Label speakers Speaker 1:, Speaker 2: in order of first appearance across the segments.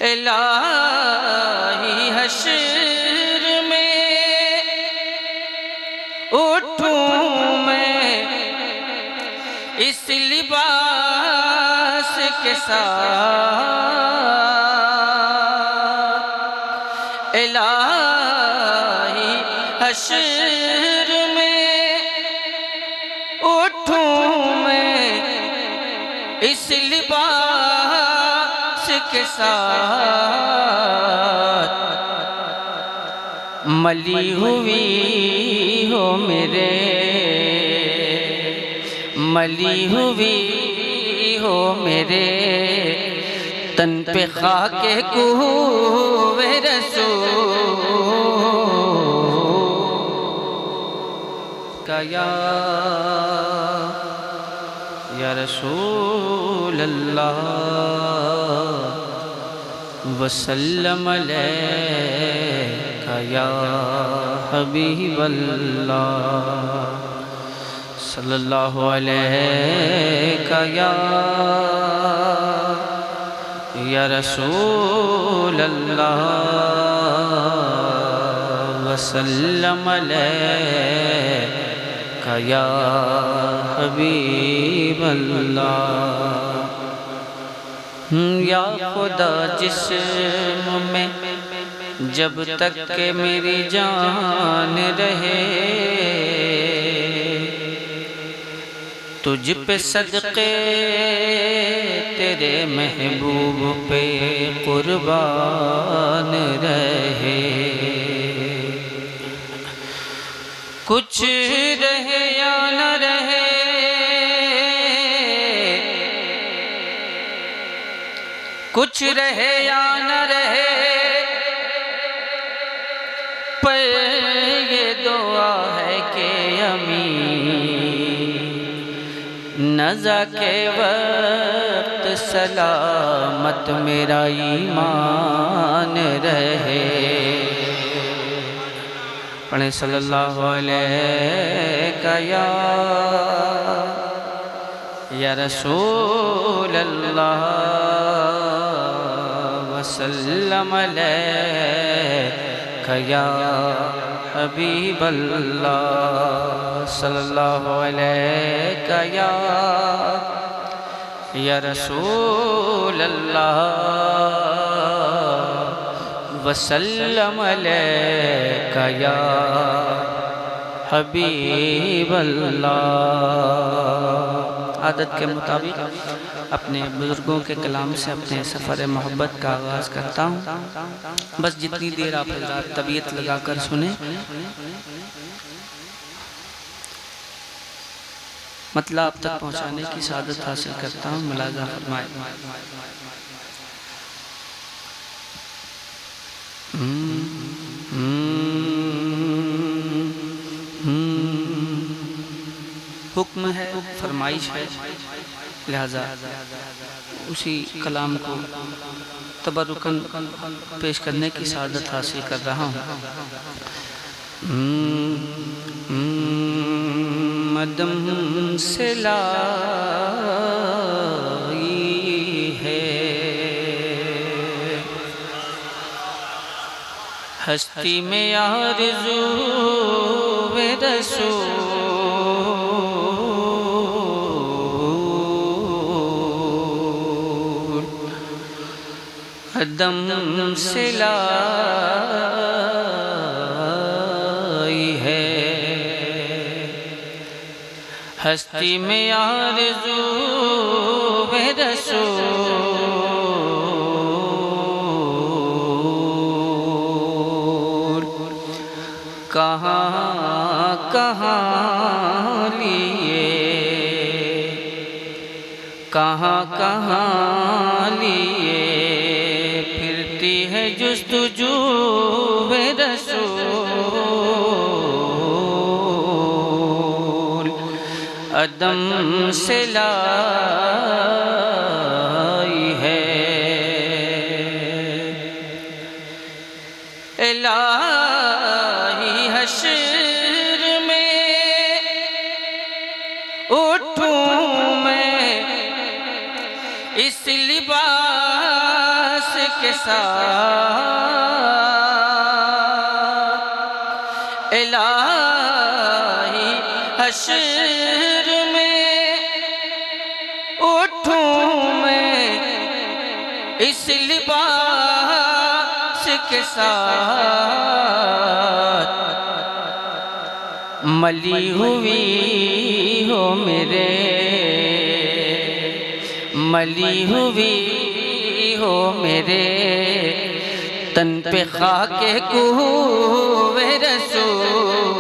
Speaker 1: الہی حشر میں اٹھوں میں اس لباس کے ساتھ، الہی حشر میں اٹھوں میں اس لباس کے ساتھ، ملی ہوئی ہو میرے، ملی ہوئی ہو میرے تن پہ خاک کوہ رسول کا یا رسول اللہ وسلم علیکہ یا حبیب اللہ صلی اللہ علیکہ یا رسول اللہ وسلم علیکہ یا حبیب اللہ۔ یا خدا جسم میں جب تک کہ میری جان رہے، تجھ پہ صدقے تیرے محبوب پہ قربان رہے، کچھ رہے یا نہ رہے، کچھ رہے یا نہ رہے، پر یہ دعا ہے کہ نزا کے وقت سلامت میرا ایمان رہے۔ پڑھیں صلی اللہ علیہ یا رسول اللہ وسلم علیہ یا حبیب اللہ صلی اللہ علیہ یا رسول اللہ وسلم علیہ یا حبیب اللہ۔ عادت کے مطابق اپنے بزرگوں کے کلام سے اپنے سفر محبت کا آغاز کرتا ہوں، بس جتنی دیر آپ حضرات طبیعت لگا کر سنیں، مطلب آپ تک پہنچانے کی سعادت حاصل کرتا ہوں، ملاحظہ فرمائے۔ حکم ہے، فرمائش ہے، لہذا اسی کلام کو تبرکاً پیش کرنے کی سعادت حاصل کر رہا ہوں۔ مدم سے لائی ہے ہستی میں آرزو رسول، مدم سے لائی ہے ہستی میں آرزو رسول، کہاں کہاں لیے، کہاں کہاں لیے پھرتی ہے جستجو رسول، عدم سے لائی ہے الہی حشر میں اٹھوں میں اس لباس کے کے ساتھ الہی حشر میں اٹھوں میں اس لباس کے ساتھ ملی ہوئی ہو میرے ملی ہوئی ہو میرے تن پہ خاک کوہ رسول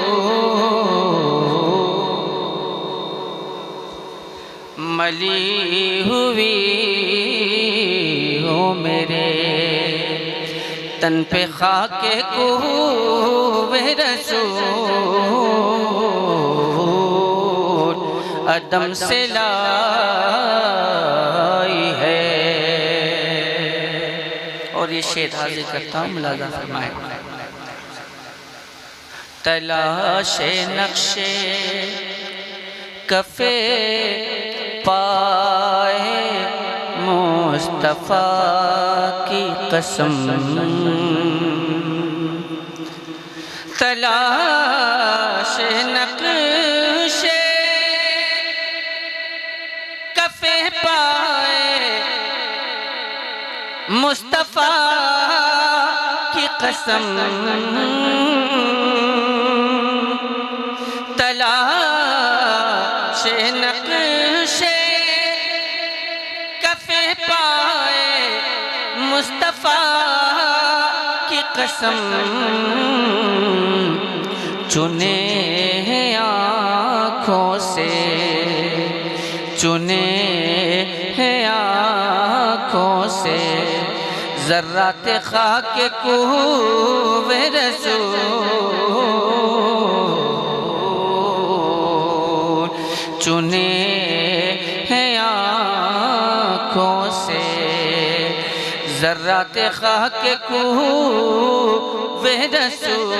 Speaker 1: ملی ہوئی ہو میرے تن پہ خاک کوہ رسول عدم سے لائی ہے۔ اور یہ شعر حاضر کرتا ہوں، ملاحظہ فرمائیں۔ تلاش نقش کف پائے مصطفیٰ کی قسم، تلاش نقش کف پائے مصطفیٰ کی قسم، تلاش نقش کف پائے مصطفیٰ کی قسم، چنے ہیں آنکھوں سے چنے ہیں آنکھوں سے ذرات خاک کوہ رسول، چنے ہیں آنکھوں سے ذرات خاک کوہ رسول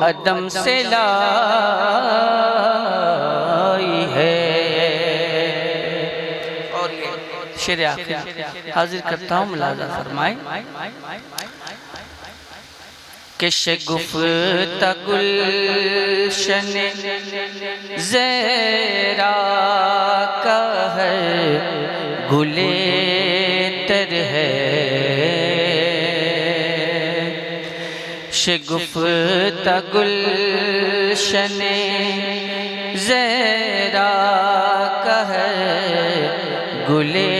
Speaker 1: عدم سے لائی ہے۔ اور یہ شعر آخر حاضر کرتا ہوں، ملاحظہ فرمائیں کہ شگفتہ گلشن زیرا کا ہے گلے تر ہے، شگفتہ گلشن زیرا کا ہے گلے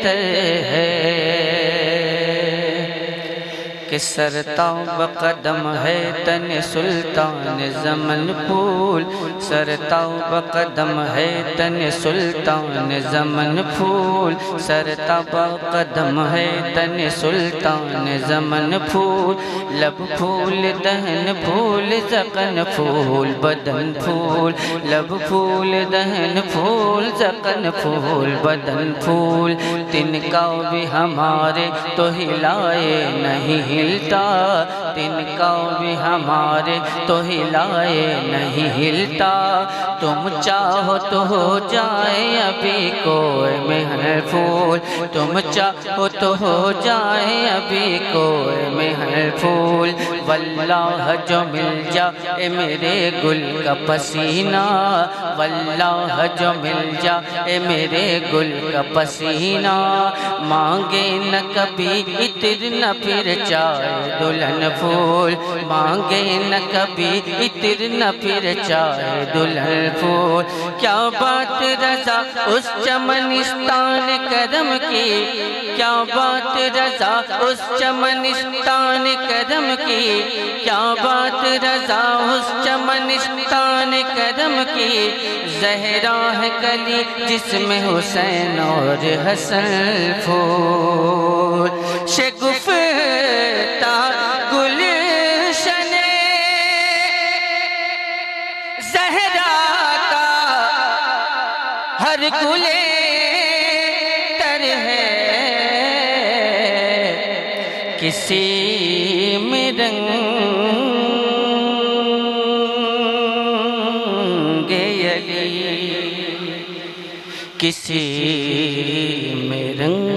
Speaker 1: تر ہے، کہ سرتاؤ بقدم ہے تن سلطان زمن پھول، سرتاؤ بقدم ہے تن سلطان زمن پھول، سرتاؤ بقدم ہے تن سلطان زمن پھول، لب پھول دہن پھول زقن پھول بدن پھول، لب پھول دہن پھول زقن پھول بدن پھول، تنکاؤ بھی ہمارے تو ہلائے نہیں ہلتا، تنکاؤ بھی ہمارے تو ہلائے نہیں ہلتا، تم چاہو تو ہو جائے ابھی کوئی مہر پھول، تم چاہو تو ہو جائے ابھی کوئی مہر پھول، واللہ جو مل جائے میرے گل کا پسینہ، واللہ جو مل جائے میرے گل کا پسینہ، مانگے نہ کبھی عطر نہ پھر چائے دلہن پھول، مانگے نہ کبھی عطر نہ پھر چائے دلہن پھول، کیا بات رضا اس چمنستان کرم کی، کیا بات رضا اس چمنستان کرم کی، کیا بات رضا اس چمنستان کرم کی، زہرا ہے کلی جس میں حسین اور حسن پھول، شگفتہ گلشن زہرا کا ہر گلے تر ہے، کسی میں رنگ علی، کسی میں رنگ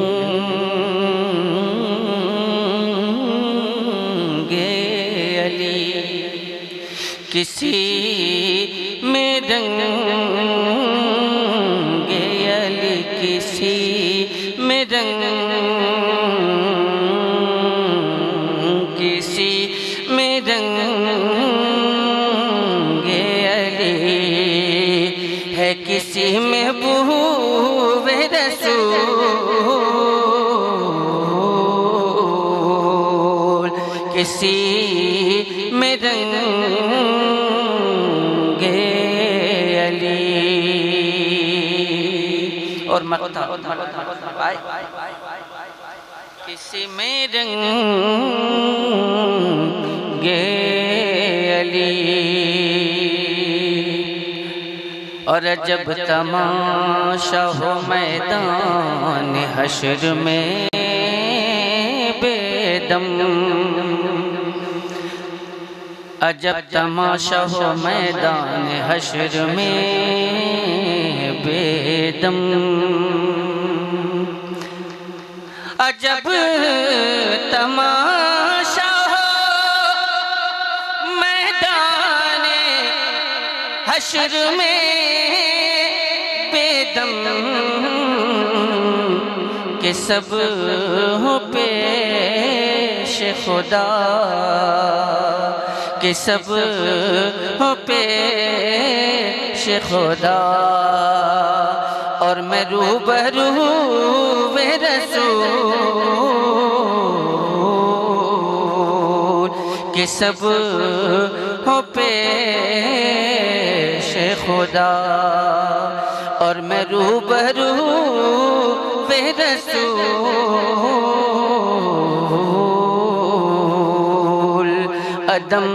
Speaker 1: علی، کسی میں رنگ علی، کسی میں رنگ، کسی میں رنگ ہے، کسی میں بو رسول، کسی میں رنگ علی۔ اور مقطع کسی میں رنگ علی، اور جب تماشا ہو میدان حشر میں بے دم، عجب تماشا ہو میدان حشر میں بے دم، عجب تماشا ہو میدان حشر میں بے دم، کہ سب ہو پیش خدا، کہ سب ہو پیش خدا، اور میں روبرو رسول، کہ سب ہو پیش خدا، اور میں روبرو رسول، عدم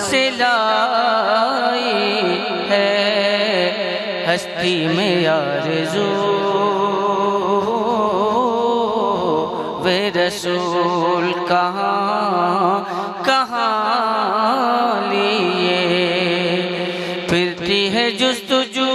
Speaker 1: سے لائی ہے ہستی میں آرزو، وے رسول کہاں کہاں لیے پھرتی ہے جستجو